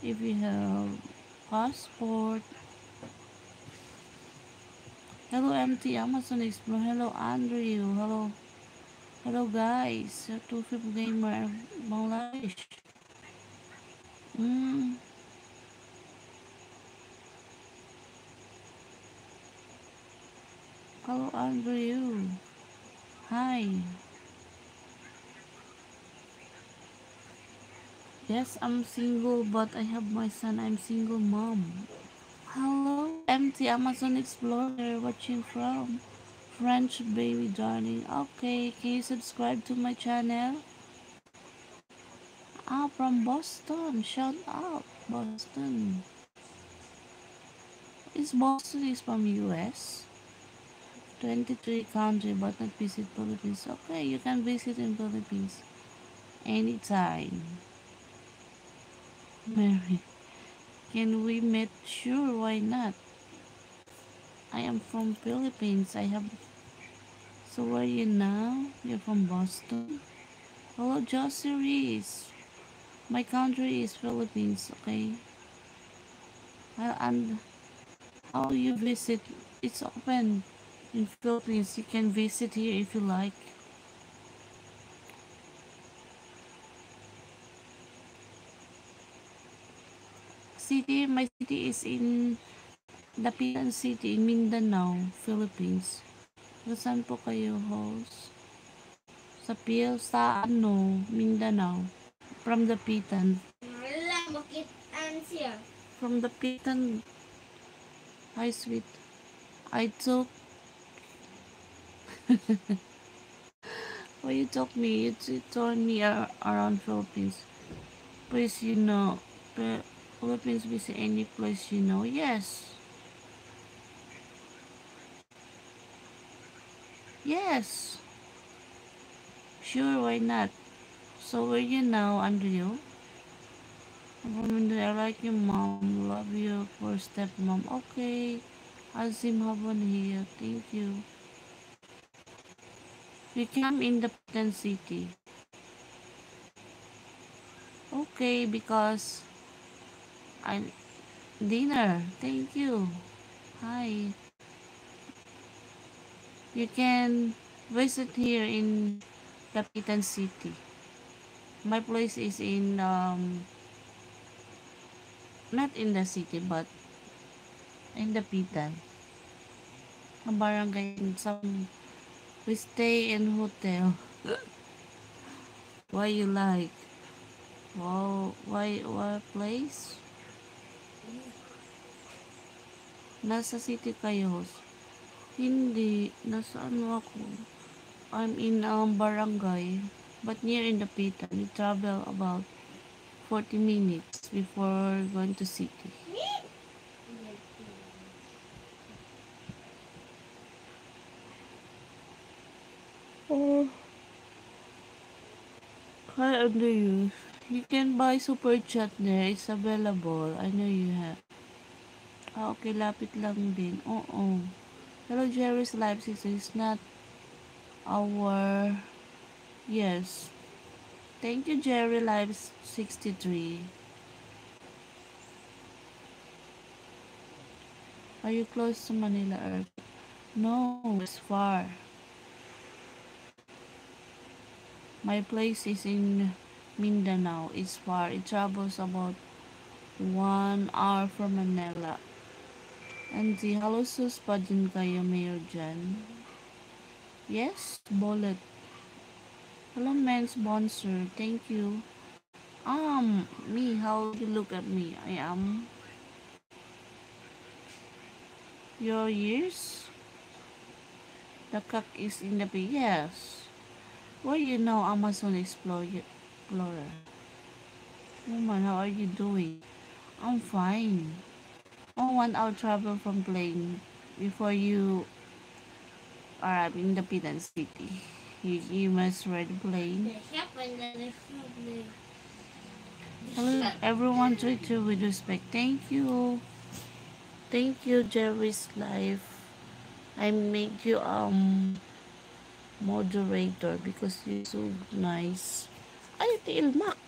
if you have passport. Hello MT Amazon Explore. Hello Andrew. Hello guys. Two Fifth Gamer Bangladesh. Mm. Hello Andrew. Hi. Yes, I'm single, but I have my son. I'm single mom. Hello, MT Amazon Explorer. Watching from French baby darling. Okay, can you subscribe to my channel? Ah, from Boston. Shout out, Boston. Is Boston is from US? 23 country, but not visit Philippines. Okay, you can visit in Philippines anytime. Mary, can we meet? Sure, why not? I am from Philippines. I have. So where are you now? You're from Boston. Hello, Josie Reese. My country is Philippines. Okay. And how you visit? It's open in Philippines. You can visit here if you like. City. My city is in Dapitan City in Mindanao, Philippines. Saan po kayo host? Sa Mindanao. From Dapitan. Wala, bakit answer? From Dapitan. Hi, sweet. I took. Why you took me? You told me around Philippines. Please, you know. Philippines visit any place you know. Yes. Yes. Sure, why not? So where you now, Andrew? I like your mom. Love you for stepmom. Okay. Azim Habon here. Thank you. We come in the Patan City. Okay, because I dinner. Thank you. Hi. You can visit here in Dapitan City. My place is in not in the city but in Dapitan. A barangay in some we stay in hotel. Why you like? Wow, why what place? Nasa city kayo. Hindi, nasa ano ako. I'm in barangay, but near in Dapitan. We travel about 40 minutes before going to city. Oh, hi, under you. You can buy super chat there. It's available. I know you have. Ah, okay, lapit lang din. Oo. Hello, Jerry's Live Season is not our... Yes. Thank you, Jerry Live 63. Are you close to Manila Earth? No, it's far. My place is in Mindanao. It's far. It travels about 1 hour from Manila. And the hello sus pa din kayo, Mayor Jan. Yes, bullet. Hello, men sponsor. Thank you. Me, how you look at me? I am your years. The cock is in the big. Yes. Where you know Amazon Explorer? Woman, how are you doing? I'm fine. Oh, 1 hour travel from plane before you arrive in the Pitan City. You must ride the plane. Hello, everyone. Treat you with respect. Thank you. Thank you, Jerry's Life. I make you moderator because you're so nice. Ay, Tilmak.